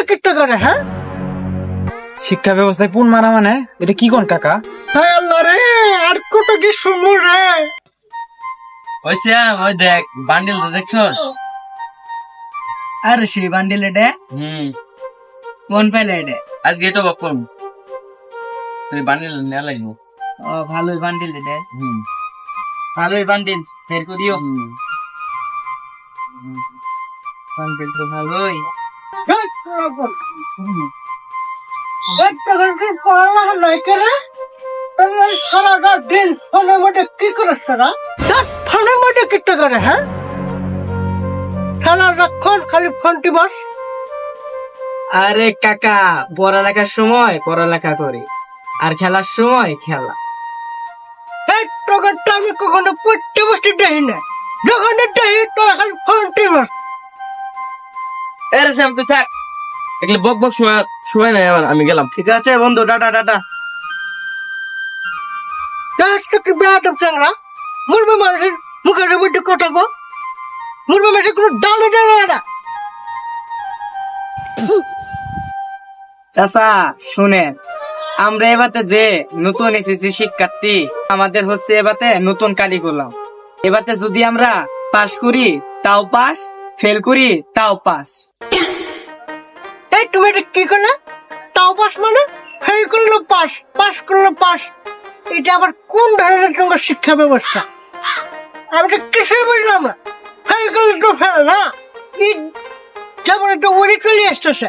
কিট্টা করে হ্যাঁ? শিক্ষা ব্যবস্থায় পুন মারা মানে এটা কি কোন কাকা? হায় আল্লাহ রে, আর কত কি শুনবো রে। হইছে ওই দেখ বান্ডিল তো দেখছস? আর সেই বান্ডিল এটা কোন পাইলে এটা? আজকে তো বাপন তুই বান্ডিল নিয়ে লাগবো। ও ভালোই বান্ডিল এটা, ভালোই বান্ডিল ফের করিও। বান্ডিল তো ভালোই। একটা করে পড়ালেখা নাই করে সারাটা দিন ফোনের মধ্যে কি করে সারা? ফোনের মধ্যে কিট্টা করে হ্যাঁ? সারাক্ষণ খালি ফোন টিপস। আরে কাকা, পড়ালেখার সময় পড়ালেখা করি আর খেলার সময় খেলা। এই টগরটা আমি কখনো পড়তে বসতে দেই না, যখন দেই তোরা খালি ফোন টিপস। এর সাম তো থাক, এগুলো বক বক সময় নাই আমার, আমি গেলাম। ঠিক আছে বন্ধু, টাটা টাটা। কি বেয়াদব চ্যাংরা, মুরবে মানুষের মুখের মধ্যে কথা গো, মুরবে মানুষের কোনো ডালে ডালে না। চাচা শুনেন, আমরা এবারে যে নতুন এসেছি শিক্ষার্থী, আমাদের হচ্ছে এবারে নতুন কারিকুলাম। এবারে যদি আমরা পাস করি তাও পাস, ফেল করি তাও পাস। এই তুমি এটা কি করলে? তাও পাস মানে? ফেল করলো পাস, পাস করলো পাস, এটা আবার কোন ধরনের তোমার শিক্ষা ব্যবস্থা? আমি তো কিছুই বুঝলাম না। ফেল করলে তো ফেল না, যেমন একটা ওরে চলে আসতেছে।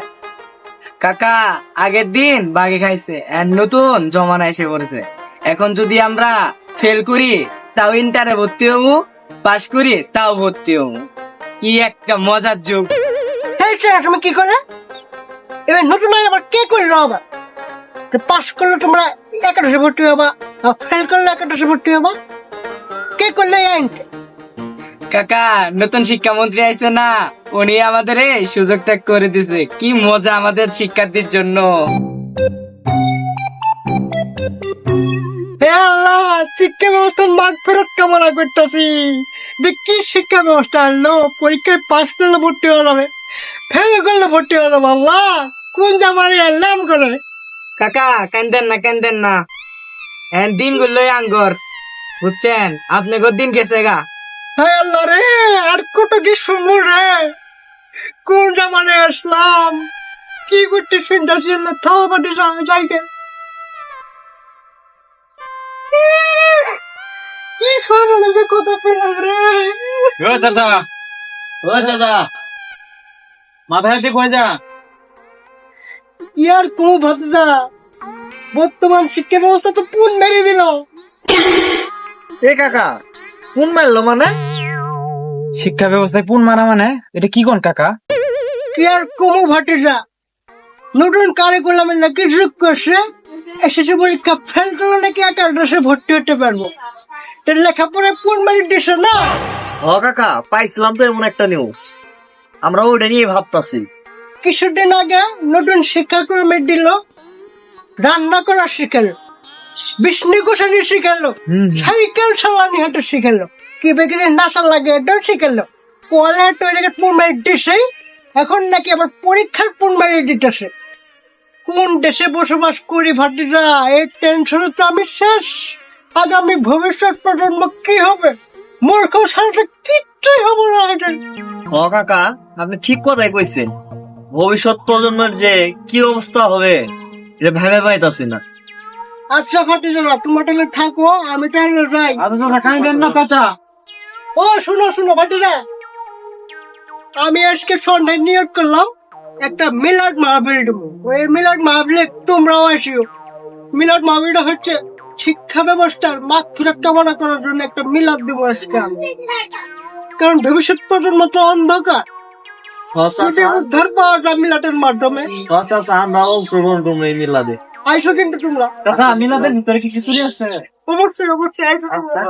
কাকা, আগের দিন বাগে খাইছে আর নতুন জমানা এসে পড়েছে। এখন যদি আমরা ফেল করি তাও ইন্টারে ভর্তি হবো, পাস করি তাও ভর্তি হবো। কি একটা মজার যুগ। এই ছেলে তুমি কি করলে? এবার নতুন আবার কে করলো আবার? পাস করলে তোমরা একাদশে ভর্তি হবা, ফেল করলে একাদশে ভর্তি হবা, কে করলে এই আইনটা? কাকা, নতুন শিক্ষামন্ত্রী আইছে না, উনি আমাদের এই সুযোগটা করে দিছে। কি মজা আমাদের শিক্ষার্থীর জন্য। হে আল্লাহ, শিক্ষা ব্যবস্থার মাগ ফেরত কামনা করতেছি। কি শিক্ষা ব্যবস্থা আনলো? পরীক্ষায় পাস করলে ভর্তি হওয়া যাবে, ফেল করলে ভর্তি হওয়া যাবে। আল্লাহ, কোন জামানে আনলাম করে? কাকা কান্দেন না, কান্দেন না, দিন গুলোই আঙ্গর বুঝছেন, আপনাকে দিন গেছে গা। হায় আল্লাহ রে, আর কত কি শুনবো রে। কোন জামানে আসলাম, কি করতে শুনতেছি? থাও পাতে যাইকে কি শুনবো যে কথা শুনলাম রে। ও চাচা, ও চাচা, মাথায় হাতে কই যা? ইয়ার কোন ভাবজা, বর্তমান শিক্ষা ব্যবস্থা তো পুন মেরে দিল। এ কাকা, পুন মারলো মানে? শিক্ষা ব্যবস্থায় পুন মারা মানে এটা কি কোন কাকা? কি আর কমু ভাটিজা, নতুন কারিকুলামে নাকি যোগ করছে, এসএসসি পরীক্ষা ফেল করলে নাকি একাদশে ভর্তি হতে পারবো। তো লেখাপড়ায় পুন মেরে দিছে না। ও কাকা, পাইছিলাম তো এমন একটা নিউজ, আমরা ওটা নিয়ে ভাবতাছি। কিছুদিন আগে নতুন শিক্ষাক্রমে দিল, রান্না করা শিখালো, বিষ্ণু গোসানি শিখালো, সাইকেল চালানি হাতে শিখালো, কি বেগিনে নাচা লাগে এটাও শিখালো। পরে তো এটাকে পুন মেরে দিছে, এখন নাকি আবার পরীক্ষার পুন মেরে দিতেছে। কোন দেশে বসবাস করি ভাটিরা, এই টেনশনে তো আমি শেষ। আগামী ভবিষ্যৎ প্রজন্ম কি হবে? মূর্খ সাথে কিচ্ছুই হবো না এদের। ও কাকা, আপনি ঠিক কথাই কইছেন। ভবিষ্যৎ প্রজন্মের যে কি অবস্থা হবে এটা ভেবে পাইতাছি না। আচ্ছা ভাটিরা, তোমার তাহলে থাকো, আমি তাহলে যাই। দেন না কাঁচা। ও শুনো শুনো ভাটিরা, আমি আজকে সন্ধ্যায় নিয়োগ করলাম একটা মিলাদ মাহফিল দেবো। ওই মিলাদ মাহফিলে তোমরাও আসিও। মিলাদ মাহফিলটা হচ্ছে শিক্ষা ব্যবস্থার মাগ ফেরত কামনা করার জন্য একটা মিলাদ দিব আজকে আমি। কারণ ভবিষ্যৎ প্রজন্ম তো অন্ধকার, যদি উদ্ধার পাওয়া যায় মিলাদের মাধ্যমে। আমরা অংশগ্রহণ করবো এই মিলাদে। আইসো কিন্তু তোমরা। মিলাদের ভিতরে কি খিচুড়ি আছে? অবশ্যই অবশ্যই আইসো তোমরা।